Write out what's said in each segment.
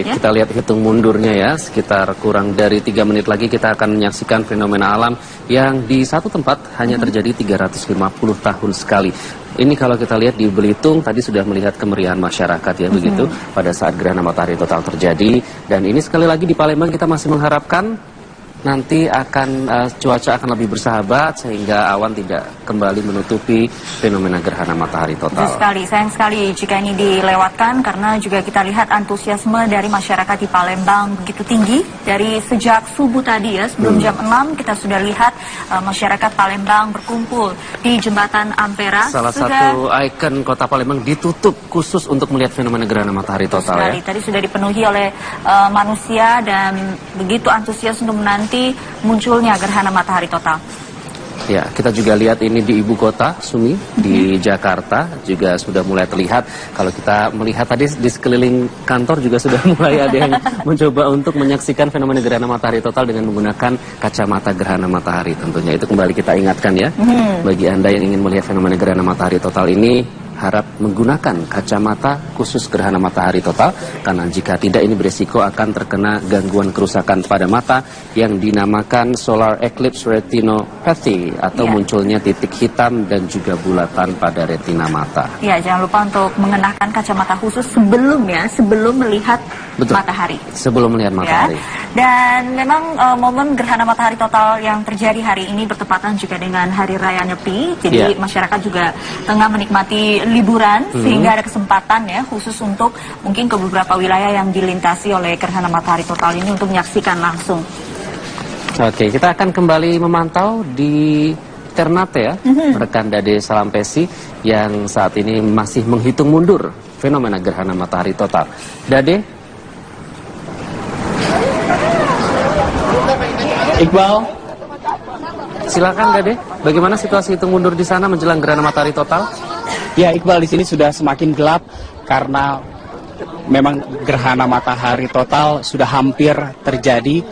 Baik, kita lihat hitung mundurnya ya, sekitar kurang dari 3 menit lagi kita akan menyaksikan fenomena alam yang di satu tempat hanya terjadi 350 tahun sekali. Ini kalau kita lihat di Belitung tadi sudah melihat kemeriahan masyarakat ya begitu pada saat gerhana matahari total terjadi. Dan ini sekali lagi di Palembang kita masih mengharapkan nanti akan cuaca akan lebih bersahabat sehingga awan tidak kembali menutupi fenomena gerhana matahari total. Betul sekali, sayang sekali jika ini dilewatkan karena juga kita lihat antusiasme dari masyarakat di Palembang begitu tinggi dari sejak subuh tadi ya, sebelum jam 6 kita sudah lihat masyarakat Palembang berkumpul di Jembatan Ampera. Salah satu ikon kota Palembang ditutup khusus untuk melihat fenomena gerhana matahari total ya. Tadi sudah dipenuhi oleh manusia dan begitu antusias untuk menanti munculnya gerhana matahari total. Ya, kita juga lihat ini di ibu kota, Sumi, di Jakarta juga sudah mulai terlihat. Kalau kita melihat tadi di sekeliling kantor juga sudah mulai ada yang mencoba untuk menyaksikan fenomena gerhana matahari total dengan menggunakan kacamata gerhana matahari tentunya. Itu kembali kita ingatkan ya, bagi Anda yang ingin melihat fenomena gerhana matahari total ini, harap menggunakan kacamata khusus gerhana matahari total karena jika tidak ini beresiko akan terkena gangguan kerusakan pada mata yang dinamakan solar eclipse retinopathy atau munculnya titik hitam dan juga bulatan pada retina mata. Ya, jangan lupa untuk mengenakan kacamata khusus sebelum melihat matahari. Sebelum melihat matahari. Ya. Dan memang momen gerhana matahari total yang terjadi hari ini bertepatan juga dengan Hari Raya Nyepi. Jadi masyarakat juga tengah menikmati liburan sehingga ada kesempatan ya khusus untuk mungkin ke beberapa wilayah yang dilintasi oleh gerhana matahari total ini untuk menyaksikan langsung. Oke, kita akan kembali memantau di Ternate ya, rekan Dade Salampesi yang saat ini masih menghitung mundur fenomena gerhana matahari total. Dade? Iqbal, silakan Dade, bagaimana situasi hitung mundur di sana menjelang gerhana matahari total? ya Iqbal, di sini sudah semakin gelap karena memang gerhana matahari total sudah hampir terjadi.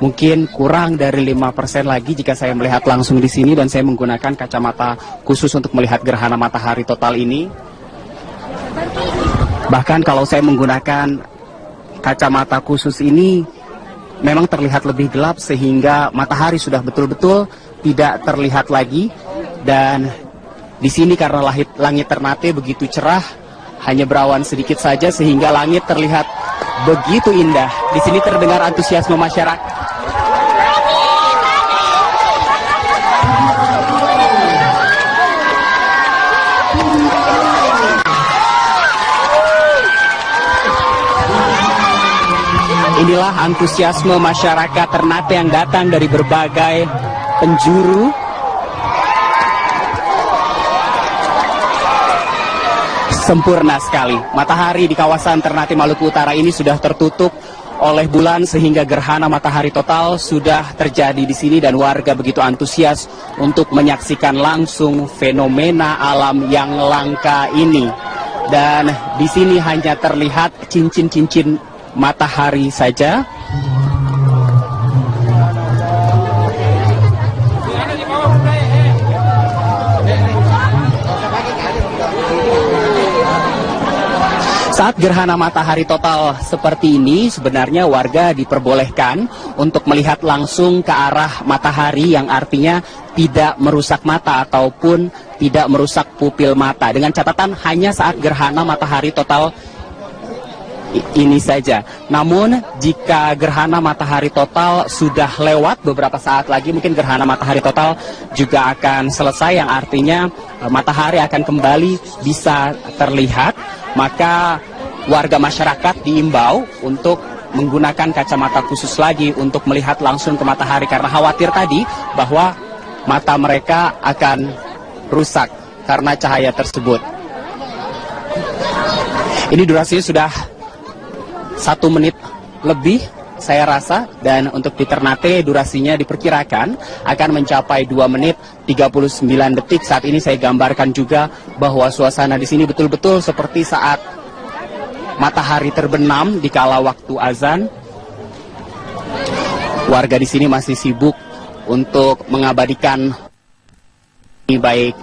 Mungkin kurang dari 5% lagi jika saya melihat langsung di sini dan saya menggunakan kacamata khusus untuk melihat gerhana matahari total ini. Bahkan kalau saya menggunakan kacamata khusus ini memang terlihat lebih gelap sehingga matahari sudah betul-betul tidak terlihat lagi. Dan di sini karena langit Ternate begitu cerah, hanya berawan sedikit saja sehingga langit terlihat begitu indah. Di sini terdengar antusiasme masyarakat. Inilah antusiasme masyarakat Ternate yang datang dari berbagai penjuru. Sempurna sekali. Matahari di kawasan Ternate Maluku Utara ini sudah tertutup oleh bulan sehingga gerhana matahari total sudah terjadi di sini dan warga begitu antusias untuk menyaksikan langsung fenomena alam yang langka ini. Dan di sini hanya terlihat cincin-cincin matahari saja. Saat gerhana matahari total seperti ini, sebenarnya warga diperbolehkan untuk melihat langsung ke arah matahari yang artinya tidak merusak mata ataupun tidak merusak pupil mata. Dengan catatan hanya saat gerhana matahari total ini saja. Namun jika gerhana matahari total sudah lewat beberapa saat lagi, mungkin gerhana matahari total juga akan selesai, yang artinya matahari akan kembali bisa terlihat. Maka warga masyarakat diimbau untuk menggunakan kacamata khusus lagi untuk melihat langsung ke matahari karena khawatir tadi bahwa mata mereka akan rusak karena cahaya tersebut. Ini durasinya sudah 1 menit lebih saya rasa, dan untuk di Ternate durasinya diperkirakan akan mencapai 2 menit 39 detik. Saat ini saya gambarkan juga bahwa suasana di sini betul-betul seperti saat matahari terbenam di kala waktu azan. Warga di sini masih sibuk untuk mengabadikan, baik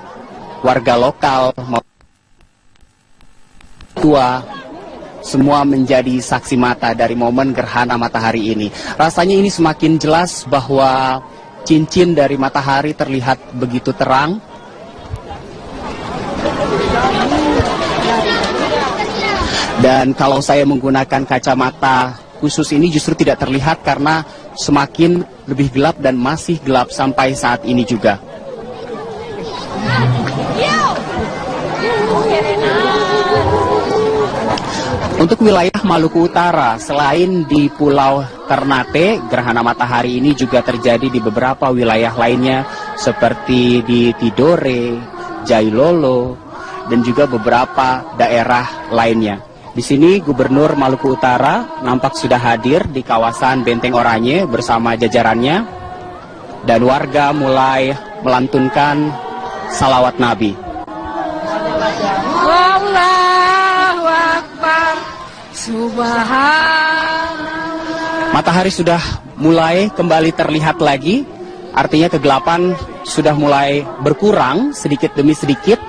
warga lokal maupun tua semua menjadi saksi mata dari momen gerhana matahari ini. Rasanya ini semakin jelas bahwa cincin dari matahari terlihat begitu terang. Dan kalau saya menggunakan kacamata khusus ini justru tidak terlihat karena semakin lebih gelap dan masih gelap sampai saat ini juga. Untuk wilayah Maluku Utara, selain di Pulau Ternate, gerhana matahari ini juga terjadi di beberapa wilayah lainnya seperti di Tidore, Jailolo, dan juga beberapa daerah lainnya. Di sini Gubernur Maluku Utara nampak sudah hadir di kawasan Benteng Oranye bersama jajarannya, dan warga mulai melantunkan salawat Nabi. Allahu Akbar, Subhanallah. Matahari sudah mulai kembali terlihat lagi, artinya kegelapan sudah mulai berkurang sedikit demi sedikit.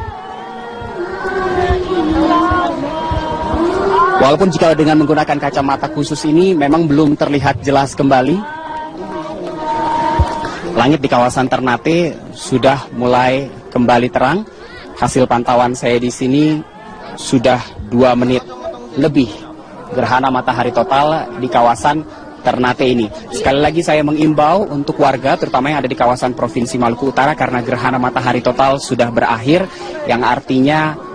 Walaupun jika dengan menggunakan kacamata khusus ini memang belum terlihat jelas kembali. Langit di kawasan Ternate sudah mulai kembali terang. Hasil pantauan saya di sini sudah 2 menit lebih gerhana matahari total di kawasan Ternate ini. Sekali lagi saya mengimbau untuk warga terutama yang ada di kawasan Provinsi Maluku Utara karena gerhana matahari total sudah berakhir, yang artinya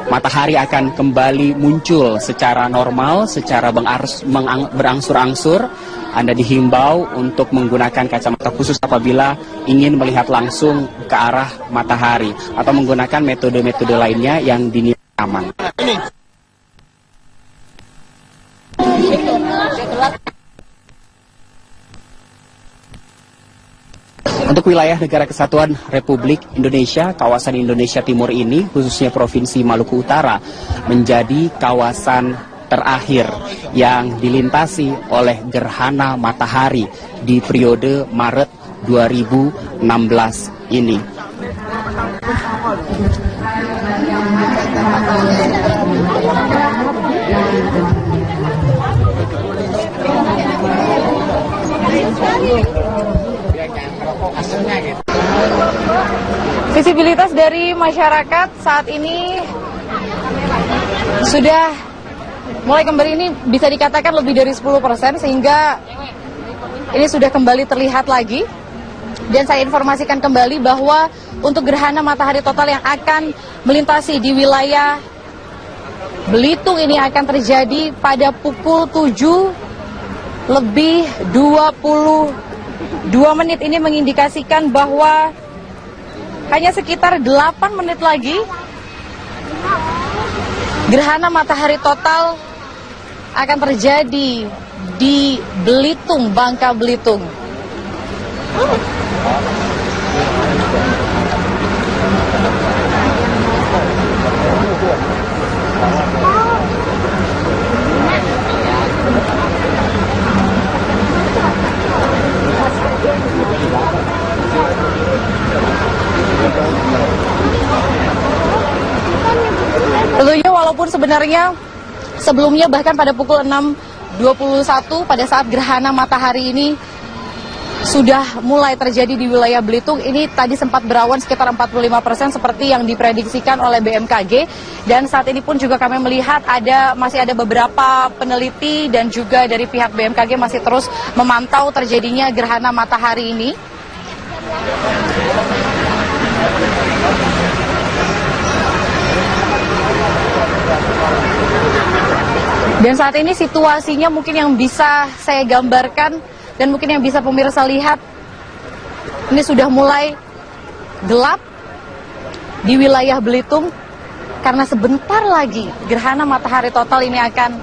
matahari akan kembali muncul secara normal, secara berangsur-angsur. Anda dihimbau untuk menggunakan kacamata khusus apabila ingin melihat langsung ke arah matahari atau menggunakan metode-metode lainnya yang dinilai aman. Untuk wilayah Negara Kesatuan Republik Indonesia, kawasan Indonesia Timur ini, khususnya Provinsi Maluku Utara, menjadi kawasan terakhir yang dilintasi oleh gerhana matahari di periode Maret 2016 ini. Visibilitas dari masyarakat saat ini sudah mulai kembali, ini bisa dikatakan lebih dari 10%, sehingga ini sudah kembali terlihat lagi. Dan saya informasikan kembali bahwa untuk gerhana matahari total yang akan melintasi di wilayah Belitung ini akan terjadi pada pukul 7:22. Ini mengindikasikan bahwa hanya sekitar 8 menit lagi gerhana matahari total akan terjadi di Belitung, Bangka Belitung. Tentunya walaupun sebenarnya sebelumnya bahkan pada pukul 6:21 pada saat gerhana matahari ini sudah mulai terjadi di wilayah Belitung, ini tadi sempat berawan sekitar 45% seperti yang diprediksikan oleh BMKG. Dan saat ini pun juga kami melihat masih ada beberapa peneliti dan juga dari pihak BMKG masih terus memantau terjadinya gerhana matahari ini. Dan saat ini situasinya mungkin yang bisa saya gambarkan dan mungkin yang bisa pemirsa lihat, ini sudah mulai gelap di wilayah Belitung karena sebentar lagi gerhana matahari total ini akan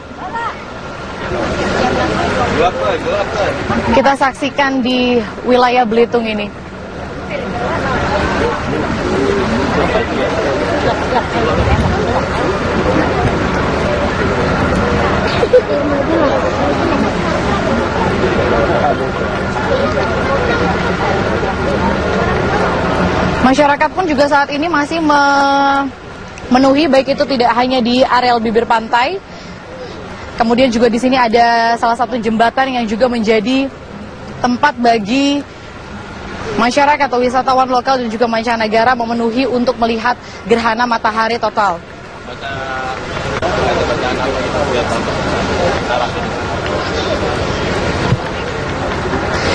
kita saksikan di wilayah Belitung ini. Masyarakat pun juga saat ini masih memenuhi, baik itu tidak hanya di areal bibir pantai, Kemudian juga di sini ada salah satu jembatan yang juga menjadi tempat bagi masyarakat atau wisatawan lokal dan juga mancanegara memenuhi untuk melihat gerhana matahari total.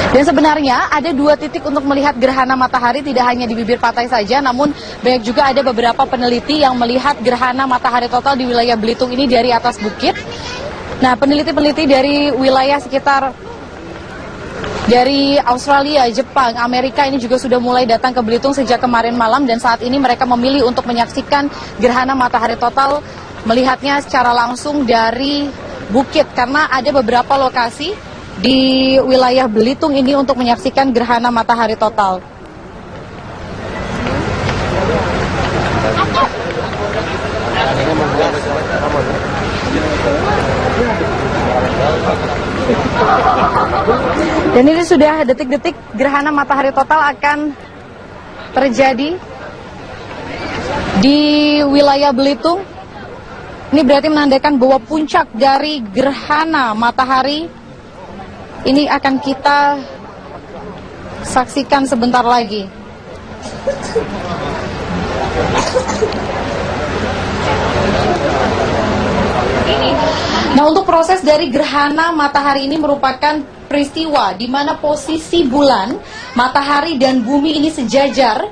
Dan sebenarnya ada 2 titik untuk melihat gerhana matahari, tidak hanya di bibir pantai saja, namun banyak juga ada beberapa peneliti yang melihat gerhana matahari total di wilayah Belitung ini dari atas bukit. Nah, peneliti-peneliti dari wilayah sekitar dari Australia, Jepang, Amerika ini juga sudah mulai datang ke Belitung sejak kemarin malam, dan saat ini mereka memilih untuk menyaksikan gerhana matahari total, melihatnya secara langsung dari bukit, karena ada beberapa lokasi di wilayah Belitung ini untuk menyaksikan gerhana matahari total. Dan ini sudah detik-detik gerhana matahari total akan terjadi di wilayah Belitung. Ini berarti menandakan bahwa puncak dari gerhana matahari ini akan kita saksikan sebentar lagi. Nah, untuk proses dari gerhana matahari ini merupakan peristiwa di mana posisi bulan, matahari, dan bumi ini sejajar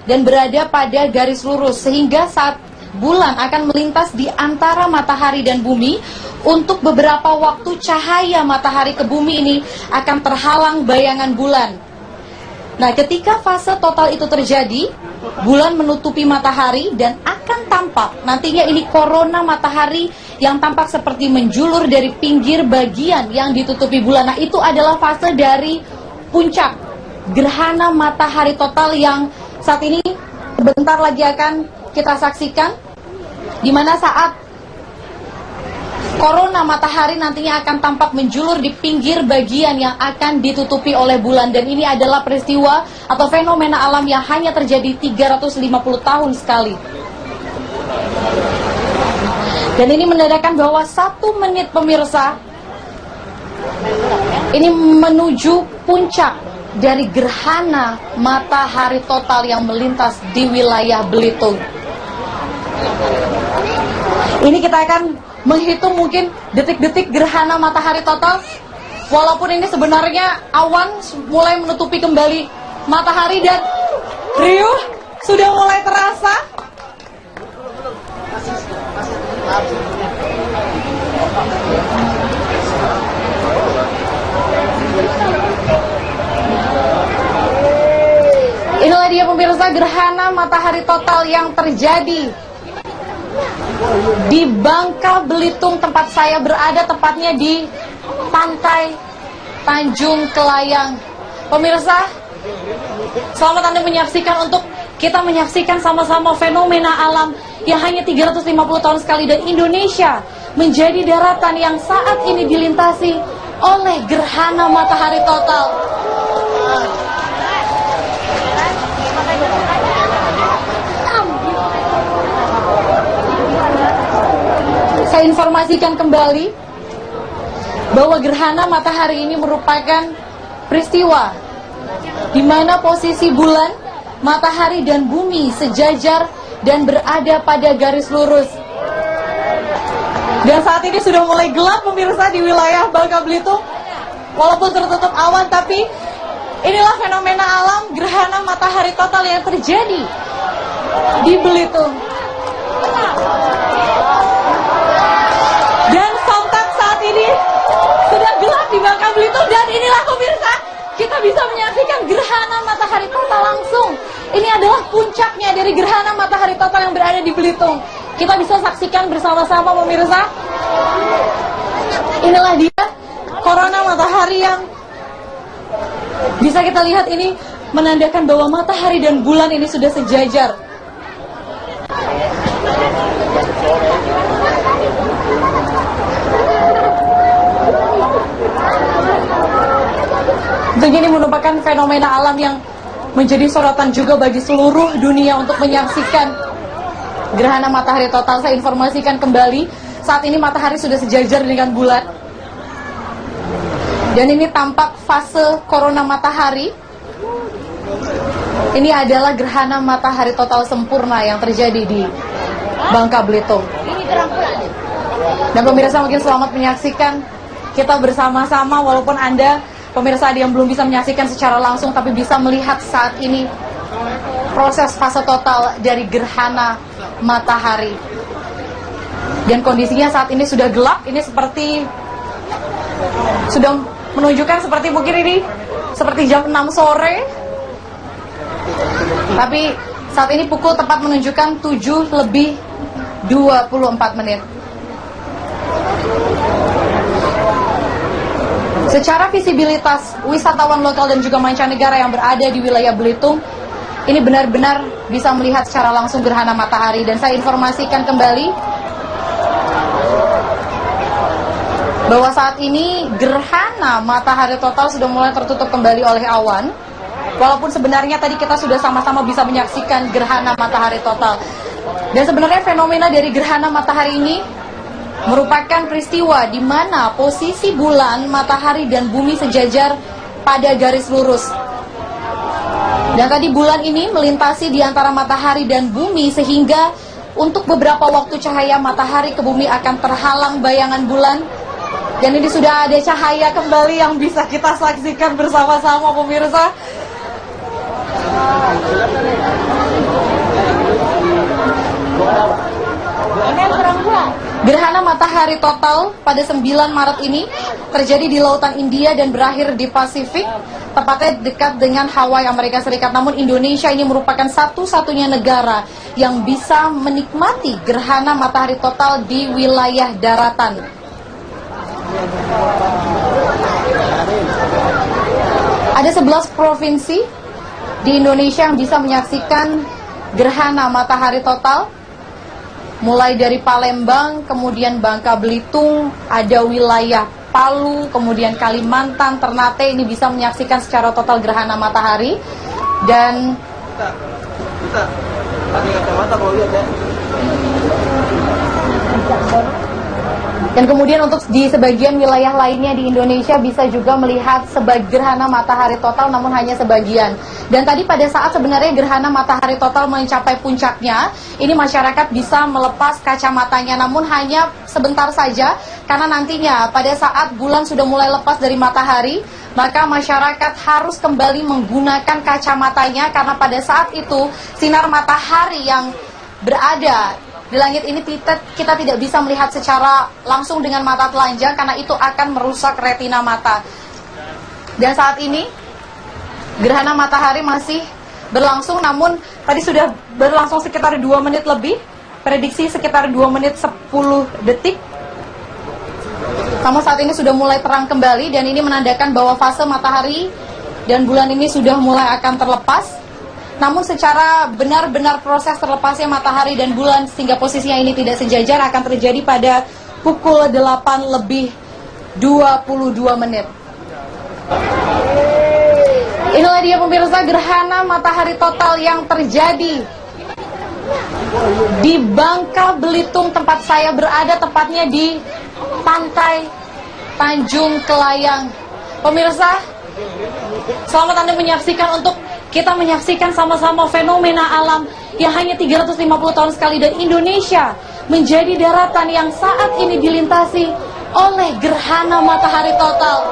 dan berada pada garis lurus, sehingga saat bulan akan melintas di antara matahari dan bumi, untuk beberapa waktu cahaya matahari ke bumi ini akan terhalang bayangan bulan. Nah, ketika fase total itu terjadi, bulan menutupi matahari dan akan tampak nantinya ini korona matahari yang tampak seperti menjulur dari pinggir bagian yang ditutupi bulan. Nah, itu adalah fase dari puncak gerhana matahari total yang saat ini sebentar lagi akan kita saksikan, di mana saat korona matahari nantinya akan tampak menjulur di pinggir bagian yang akan ditutupi oleh bulan. Dan ini adalah peristiwa atau fenomena alam yang hanya terjadi 350 tahun sekali. Dan ini menandakan bahwa 1 menit pemirsa ini menuju puncak dari gerhana matahari total yang melintas di wilayah Belitung. Ini kita akan menghitung mungkin detik-detik gerhana matahari total. Walaupun ini sebenarnya awan mulai menutupi kembali matahari dan riuh sudah mulai terasa. Inilah dia pemirsa gerhana matahari total yang terjadi di Bangka Belitung, tempat saya berada, tepatnya di pantai Tanjung Kelayang. Pemirsa, selamat Anda menyaksikan, untuk kita menyaksikan sama-sama fenomena alam yang hanya 350 tahun sekali, dan Indonesia menjadi daratan yang saat ini dilintasi oleh gerhana matahari total. Saya informasikan kembali bahwa gerhana matahari ini merupakan peristiwa di mana posisi bulan, matahari, dan bumi sejajar dan berada pada garis lurus. Dan saat ini sudah mulai gelap pemirsa di wilayah Bangka Belitung. Walaupun tertutup awan, tapi inilah fenomena alam gerhana matahari total yang terjadi di Belitung. Dan sontak saat ini sudah gelap di Bangka Belitung, dan inilah pemirsa, kita bisa menyaksikan gerhana matahari total langsung. Ini adalah puncaknya dari gerhana matahari total yang berada di Belitung. Kita bisa saksikan bersama-sama pemirsa. Inilah dia korona matahari yang bisa kita lihat, ini menandakan bahwa matahari dan bulan ini sudah sejajar. Tentunya ini merupakan fenomena alam yang menjadi sorotan juga bagi seluruh dunia untuk menyaksikan gerhana matahari total. Saya informasikan kembali, Saat ini matahari sudah sejajar dengan bulan. Dan ini tampak fase corona matahari. Ini adalah gerhana matahari total sempurna yang terjadi di Bangka Belitung. Dan pemirsa mungkin selamat menyaksikan kita bersama-sama, walaupun Anda pemirsa yang belum bisa menyaksikan secara langsung tapi bisa melihat saat ini proses fase total dari gerhana matahari. Dan kondisinya saat ini sudah gelap, ini seperti sudah menunjukkan seperti mungkin ini seperti jam 6 sore. Tapi saat ini pukul tepat menunjukkan 7:24. Secara visibilitas wisatawan lokal dan juga mancanegara yang berada di wilayah Belitung, ini benar-benar bisa melihat secara langsung gerhana matahari. Dan saya informasikan kembali bahwa saat ini gerhana matahari total sudah mulai tertutup kembali oleh awan. Walaupun sebenarnya tadi kita sudah sama-sama bisa menyaksikan gerhana matahari total. Dan sebenarnya fenomena dari gerhana matahari ini merupakan peristiwa di mana posisi bulan, matahari, dan bumi sejajar pada garis lurus. Dan tadi bulan ini melintasi di antara matahari dan bumi sehingga untuk beberapa waktu cahaya matahari ke bumi akan terhalang bayangan bulan. Dan ini sudah ada cahaya kembali yang bisa kita saksikan bersama-sama pemirsa. Gerhana matahari total pada 9 Maret ini terjadi di Lautan India dan berakhir di Pasifik, tepatnya dekat dengan Hawaii, Amerika Serikat. Namun Indonesia ini merupakan satu-satunya negara yang bisa menikmati gerhana matahari total di wilayah daratan. Ada 11 provinsi di Indonesia yang bisa menyaksikan gerhana matahari total, mulai dari Palembang, kemudian Bangka Belitung, ada wilayah Palu, kemudian Kalimantan, Ternate ini bisa menyaksikan secara total gerhana matahari. Dan kemudian untuk di sebagian wilayah lainnya di Indonesia bisa juga melihat gerhana matahari total, namun hanya sebagian. Dan tadi pada saat sebenarnya gerhana matahari total mencapai puncaknya, ini masyarakat bisa melepas kacamatanya, namun hanya sebentar saja, karena nantinya pada saat bulan sudah mulai lepas dari matahari, maka masyarakat harus kembali menggunakan kacamatanya, karena pada saat itu sinar matahari yang berada di langit ini kita tidak bisa melihat secara langsung dengan mata telanjang, karena itu akan merusak retina mata. Dan saat ini gerhana matahari masih berlangsung, namun tadi sudah berlangsung sekitar 2 menit lebih, prediksi sekitar 2 menit 10 detik. Namun saat ini sudah mulai terang kembali, dan ini menandakan bahwa fase matahari dan bulan ini sudah mulai akan terlepas. Namun secara benar-benar proses terlepasnya matahari dan bulan sehingga posisinya ini tidak sejajar akan terjadi pada pukul 8:22. Inilah dia pemirsa gerhana matahari total yang terjadi di Bangka Belitung, tempat saya berada, tepatnya di Pantai Tanjung Kelayang. Pemirsa, selamat Anda menyaksikan untuk kita menyaksikan sama-sama fenomena alam yang hanya 350 tahun sekali, dan Indonesia menjadi daratan yang saat ini dilintasi oleh gerhana matahari total.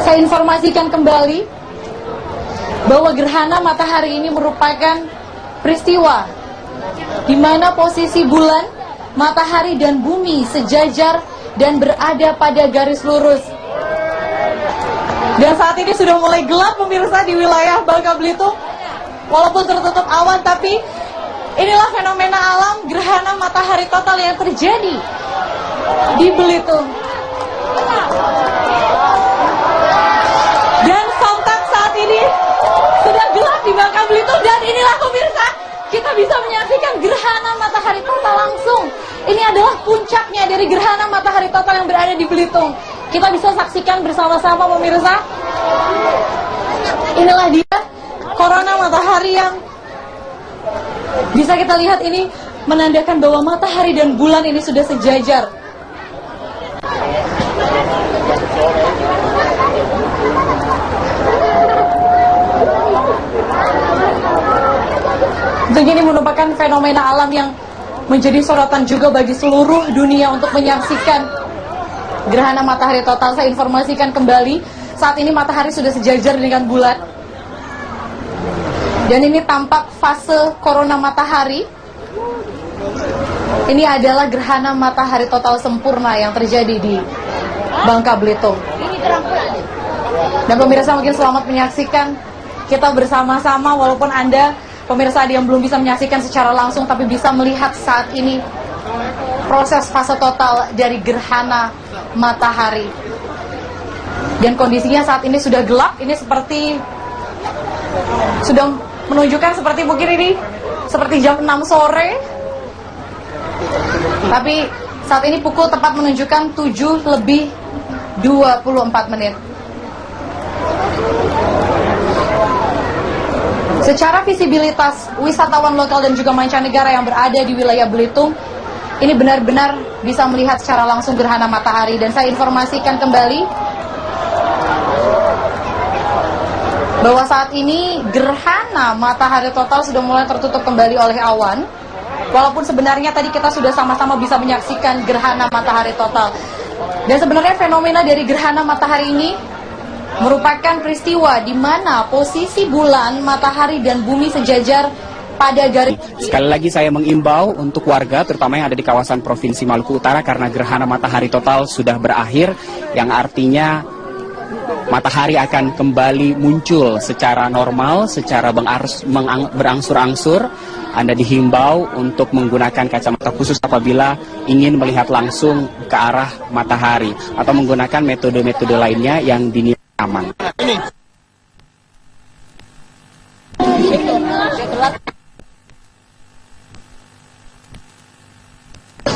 Saya informasikan kembali bahwa gerhana matahari ini merupakan peristiwa di mana posisi bulan, matahari, dan bumi sejajar dan berada pada garis lurus. Dan saat ini sudah mulai gelap pemirsa di wilayah Bangka Belitung. Walaupun tertutup awan, tapi inilah fenomena alam gerhana matahari total yang terjadi di Belitung. Dan sontak saat ini sudah gelap di Bangka Belitung, dan inilah pemirsa, kita bisa menyaksikan gerhana matahari total langsung. Ini adalah puncaknya dari gerhana matahari total yang berada di Belitung. Kita bisa saksikan bersama-sama pemirsa. Inilah dia corona matahari yang bisa kita lihat ini menandakan bahwa matahari dan bulan ini sudah sejajar. Tentunya ini merupakan fenomena alam yang menjadi sorotan juga bagi seluruh dunia untuk menyaksikan gerhana matahari total. Saya informasikan kembali, saat ini matahari sudah sejajar dengan bulan. Dan ini tampak fase corona matahari. Ini adalah gerhana matahari total sempurna yang terjadi di Bangka Belitung. Dan pemirsa mungkin selamat menyaksikan kita bersama-sama, walaupun Anda pemirsa yang belum bisa menyaksikan secara langsung tapi bisa melihat saat ini proses fase total dari gerhana matahari. Dan kondisinya saat ini sudah gelap, ini seperti sudah menunjukkan seperti mungkin ini seperti jam 6 sore. Tapi saat ini pukul tepat menunjukkan 7:24. Secara visibilitas wisatawan lokal dan juga mancanegara yang berada di wilayah Belitung, ini benar-benar bisa melihat secara langsung gerhana matahari. Dan saya informasikan kembali bahwa saat ini gerhana matahari total sudah mulai tertutup kembali oleh awan. Walaupun sebenarnya tadi kita sudah sama-sama bisa menyaksikan gerhana matahari total. Dan sebenarnya fenomena dari gerhana matahari ini merupakan peristiwa di mana posisi bulan, matahari, dan bumi sejajar pada garis. Sekali lagi saya mengimbau untuk warga, terutama yang ada di kawasan Provinsi Maluku Utara, karena gerhana matahari total sudah berakhir, yang artinya matahari akan kembali muncul secara normal, secara berangsur-angsur. Anda dihimbau untuk menggunakan kacamata khusus apabila ingin melihat langsung ke arah matahari, atau menggunakan metode-metode lainnya yang dinilai aman.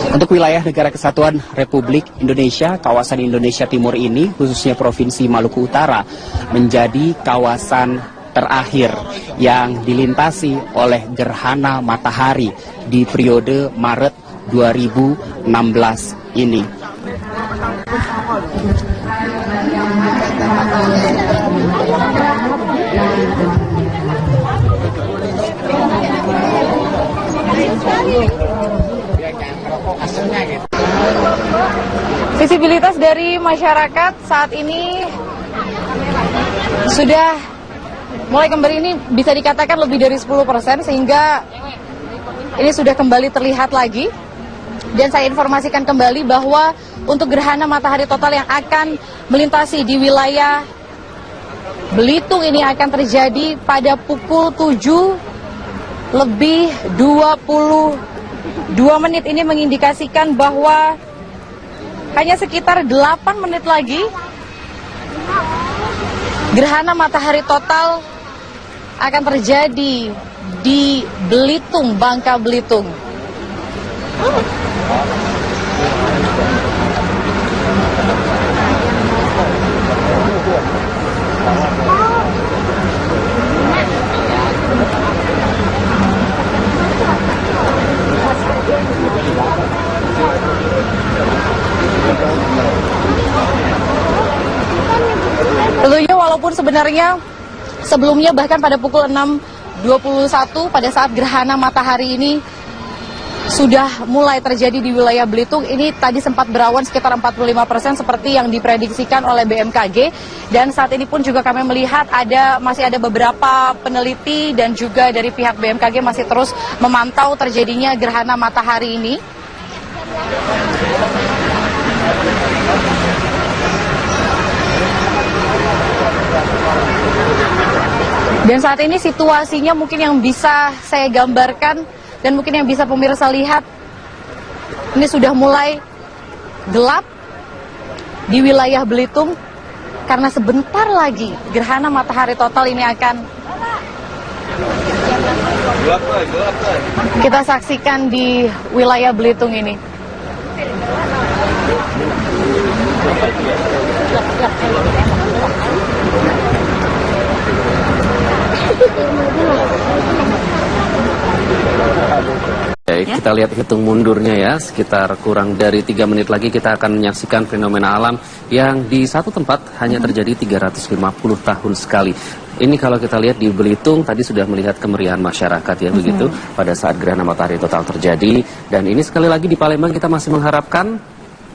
Untuk wilayah Negara Kesatuan Republik Indonesia, kawasan Indonesia Timur ini, khususnya Provinsi Maluku Utara, menjadi kawasan terakhir yang dilintasi oleh gerhana matahari di periode Maret 2016 ini. Visibilitas dari masyarakat saat ini sudah mulai kembali, ini bisa dikatakan lebih dari 10%, sehingga ini sudah kembali terlihat lagi. Dan saya informasikan kembali bahwa untuk gerhana matahari total yang akan melintasi di wilayah Belitung ini akan terjadi pada pukul 7:22. Ini mengindikasikan bahwa hanya sekitar 8 menit lagi gerhana matahari total akan terjadi di Belitung, Bangka Belitung. Tentunya walaupun sebenarnya sebelumnya bahkan pada pukul 6:21 pada saat gerhana matahari ini sudah mulai terjadi di wilayah Belitung, ini tadi sempat berawan sekitar 45% seperti yang diprediksikan oleh BMKG. Dan saat ini pun juga kami melihat masih ada beberapa peneliti dan juga dari pihak BMKG masih terus memantau terjadinya gerhana matahari ini. Dan saat ini situasinya mungkin yang bisa saya gambarkan dan mungkin yang bisa pemirsa lihat, ini sudah mulai gelap di wilayah Belitung karena sebentar lagi gerhana matahari total ini akan kita saksikan di wilayah Belitung ini. Baik, kita lihat hitung mundurnya ya, sekitar kurang dari 3 menit lagi kita akan menyaksikan fenomena alam yang di satu tempat hanya terjadi 350 tahun sekali. Ini kalau kita lihat di Belitung tadi sudah melihat kemeriahan masyarakat ya begitu pada saat gerhana matahari total terjadi, dan ini sekali lagi di Palembang kita masih mengharapkan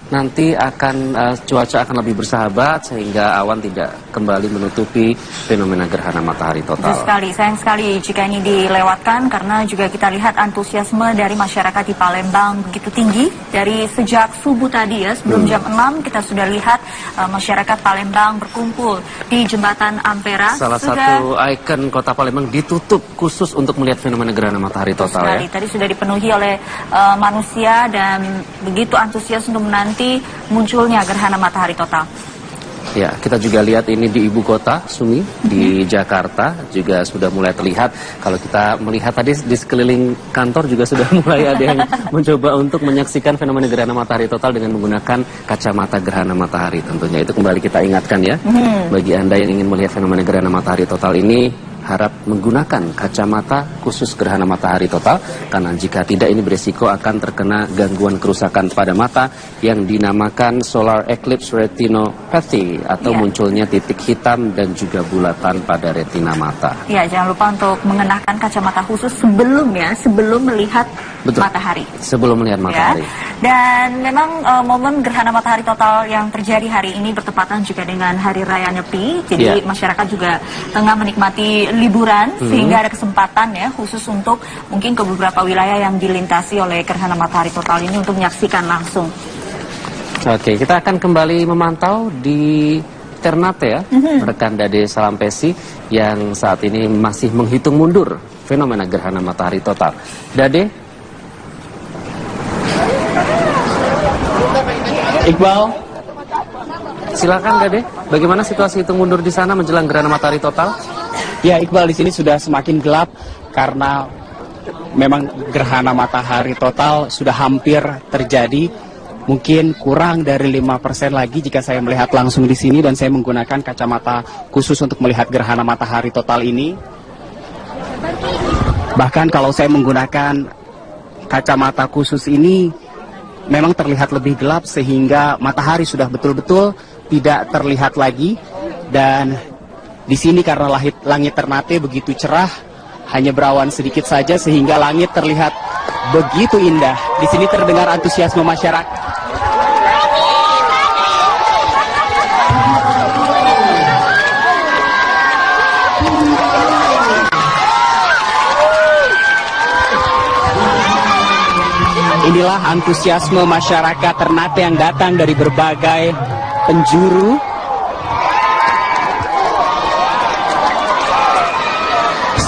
nanti akan cuaca akan lebih bersahabat sehingga awan tidak kembali menutupi fenomena gerhana matahari total. Betul sekali, sayang sekali jika ini dilewatkan karena juga kita lihat antusiasme dari masyarakat di Palembang begitu tinggi dari sejak subuh tadi ya, sebelum jam 6 kita sudah lihat masyarakat Palembang berkumpul di Jembatan Ampera. Salah satu ikon kota Palembang ditutup khusus untuk melihat fenomena gerhana matahari total ya. Tadi sudah dipenuhi oleh manusia dan begitu antusias untuk menanti munculnya gerhana matahari total. Ya, kita juga lihat ini di ibu kota, Sumi, di Jakarta juga sudah mulai terlihat. Kalau kita melihat tadi di sekeliling kantor juga sudah mulai ada yang mencoba untuk menyaksikan fenomena gerhana matahari total dengan menggunakan kacamata gerhana matahari tentunya. Itu kembali kita ingatkan ya, bagi Anda yang ingin melihat fenomena gerhana matahari total ini, harap menggunakan kacamata khusus gerhana matahari total, karena jika tidak ini beresiko akan terkena gangguan kerusakan pada mata yang dinamakan solar eclipse retinopathy atau munculnya titik hitam dan juga bulatan pada retina mata. Ya, jangan lupa untuk mengenakan kacamata khusus sebelum melihat matahari. Sebelum melihat matahari. Ya. Dan memang momen gerhana matahari total yang terjadi hari ini bertepatan juga dengan Hari Raya Nyepi. Jadi masyarakat juga tengah menikmati liburan sehingga ada kesempatan ya khusus untuk mungkin ke beberapa wilayah yang dilintasi oleh gerhana matahari total ini untuk menyaksikan langsung. Oke, kita akan kembali memantau di Ternate ya, rekan Dade Salampesi yang saat ini masih menghitung mundur fenomena gerhana matahari total. Dade? Iqbal, silakan Dade, bagaimana situasi hitung mundur di sana menjelang gerhana matahari total? ya Iqbal, di sini sudah semakin gelap karena memang gerhana matahari total sudah hampir terjadi. Mungkin kurang dari 5% lagi jika saya melihat langsung di sini dan saya menggunakan kacamata khusus untuk melihat gerhana matahari total ini. Bahkan kalau saya menggunakan kacamata khusus ini memang terlihat lebih gelap sehingga matahari sudah betul-betul tidak terlihat lagi. Dan di sini karena langit Ternate begitu cerah, hanya berawan sedikit saja sehingga langit terlihat begitu indah. Di sini terdengar antusiasme masyarakat. Inilah antusiasme masyarakat Ternate yang datang dari berbagai penjuru.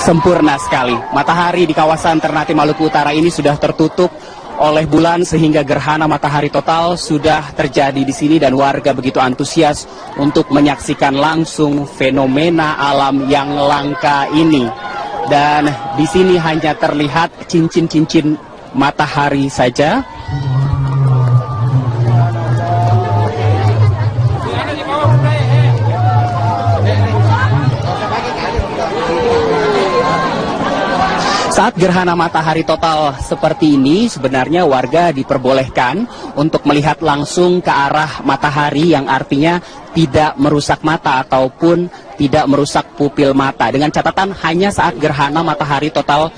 Sempurna sekali. Matahari di kawasan Ternate Maluku Utara ini sudah tertutup oleh bulan sehingga gerhana matahari total sudah terjadi di sini dan warga begitu antusias untuk menyaksikan langsung fenomena alam yang langka ini. Dan di sini hanya terlihat cincin-cincin matahari saja. Saat gerhana matahari total seperti ini, sebenarnya warga diperbolehkan untuk melihat langsung ke arah matahari yang artinya tidak merusak mata ataupun tidak merusak pupil mata. Dengan catatan hanya saat gerhana matahari total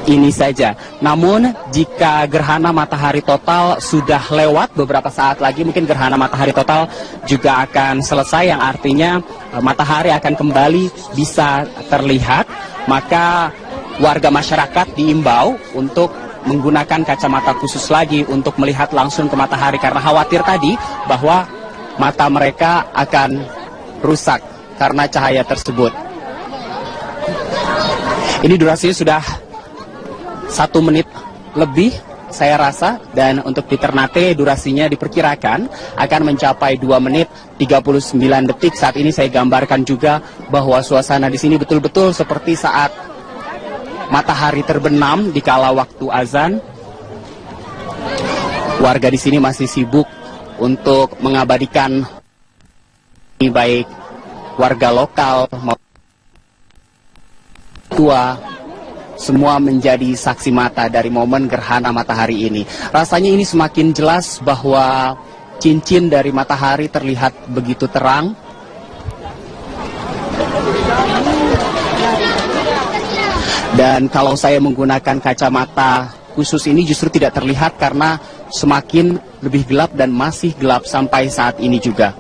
ini saja. Namun jika gerhana matahari total sudah lewat beberapa saat lagi, mungkin gerhana matahari total juga akan selesai, yang artinya matahari akan kembali bisa terlihat. Maka warga masyarakat diimbau untuk menggunakan kacamata khusus lagi untuk melihat langsung ke matahari karena khawatir tadi bahwa mata mereka akan rusak karena cahaya tersebut. Ini durasinya sudah 1 menit lebih saya rasa, dan untuk di Ternate durasinya diperkirakan akan mencapai 2 menit 39 detik. Saat ini saya gambarkan juga bahwa suasana di sini betul-betul seperti saat matahari terbenam di kala waktu azan. Warga di sini masih sibuk untuk mengabadikan, baik warga lokal maupun tua, semua menjadi saksi mata dari momen gerhana matahari ini. Rasanya ini semakin jelas bahwa cincin dari matahari terlihat begitu terang. Dan kalau saya menggunakan kacamata khusus ini justru tidak terlihat karena semakin lebih gelap dan masih gelap sampai saat ini juga.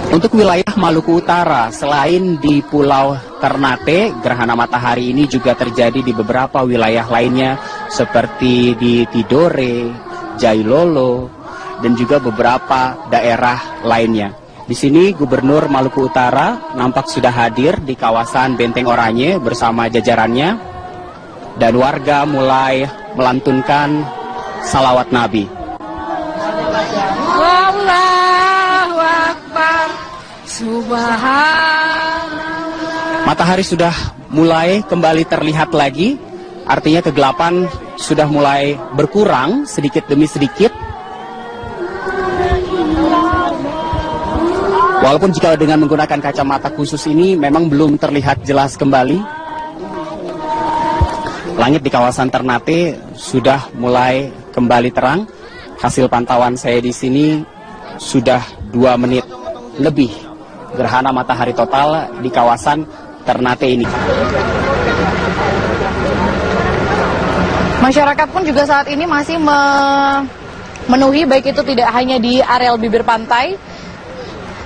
Untuk wilayah Maluku Utara, selain di Pulau Ternate, gerhana matahari ini juga terjadi di beberapa wilayah lainnya seperti di Tidore, Jailolo, dan juga beberapa daerah lainnya. Di sini Gubernur Maluku Utara nampak sudah hadir di kawasan Benteng Oranye bersama jajarannya, dan warga mulai melantunkan salawat Nabi. Allahu Akbar, Subhanallah. Matahari sudah mulai kembali terlihat lagi, artinya kegelapan sudah mulai berkurang sedikit demi sedikit. Walaupun jika dengan menggunakan kacamata khusus ini memang belum terlihat jelas kembali. Langit di kawasan Ternate sudah mulai kembali terang. Hasil pantauan saya di sini sudah 2 menit lebih gerhana matahari total di kawasan Ternate ini. Masyarakat pun juga saat ini masih memenuhi, baik itu tidak hanya di areal bibir pantai,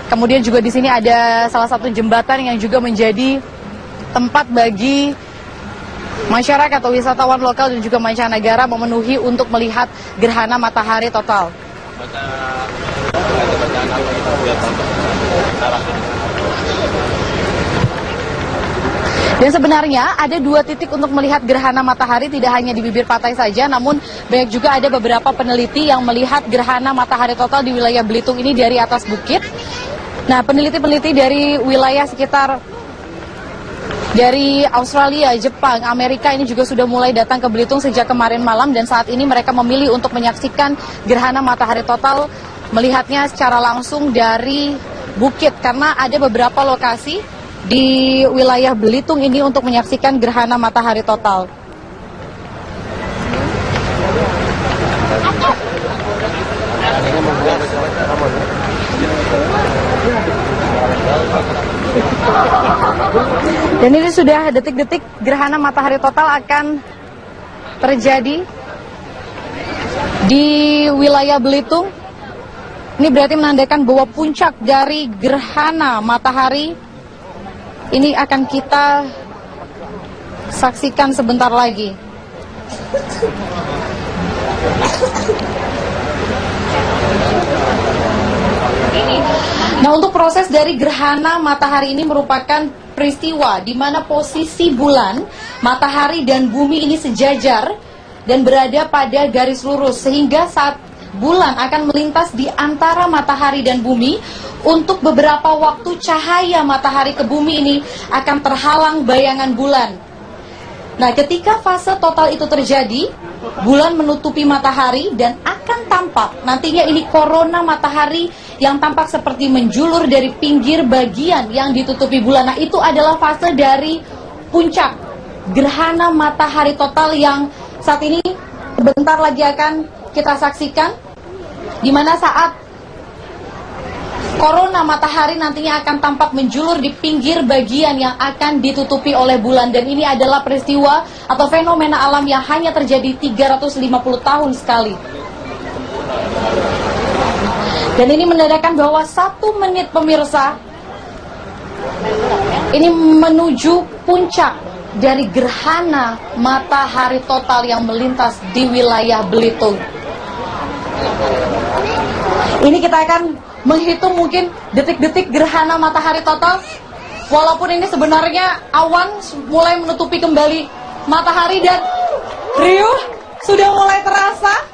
kemudian juga di sini ada salah satu jembatan yang juga menjadi tempat bagi masyarakat atau wisatawan lokal dan juga mancanegara memenuhi untuk melihat gerhana matahari total. Dan sebenarnya ada 2 titik untuk melihat gerhana matahari, tidak hanya di bibir pantai saja, namun banyak juga ada beberapa peneliti yang melihat gerhana matahari total di wilayah Belitung ini dari atas bukit. Nah, peneliti-peneliti dari wilayah sekitar dari Australia, Jepang, Amerika ini juga sudah mulai datang ke Belitung sejak kemarin malam, dan saat ini mereka memilih untuk menyaksikan gerhana matahari total, melihatnya secara langsung dari bukit, karena ada beberapa lokasi di wilayah Belitung ini untuk menyaksikan gerhana matahari total. Dan ini sudah detik-detik gerhana matahari total akan terjadi di wilayah Belitung. Ini berarti menandakan bahwa puncak dari gerhana matahari ini akan kita saksikan sebentar lagi. Nah, untuk proses dari gerhana matahari ini merupakan peristiwa di mana posisi bulan, matahari, dan bumi ini sejajar dan berada pada garis lurus, sehingga saat bulan akan melintas di antara matahari dan bumi, untuk beberapa waktu cahaya matahari ke bumi ini akan terhalang bayangan bulan. Nah, ketika fase total itu terjadi, bulan menutupi matahari dan akan tampak nantinya ini korona matahari yang tampak seperti menjulur dari pinggir bagian yang ditutupi bulan. Nah, itu adalah fase dari puncak gerhana matahari total yang saat ini sebentar lagi akan kita saksikan, di mana saat korona matahari nantinya akan tampak menjulur di pinggir bagian yang akan ditutupi oleh bulan. Dan ini adalah peristiwa atau fenomena alam yang hanya terjadi 350 tahun sekali. Dan ini menandakan bahwa 1 menit pemirsa ini menuju puncak dari gerhana matahari total yang melintas di wilayah Belitung. Ini kita akan menghitung mungkin detik-detik gerhana matahari total. Walaupun ini sebenarnya awan mulai menutupi kembali matahari dan riuh sudah mulai terasa.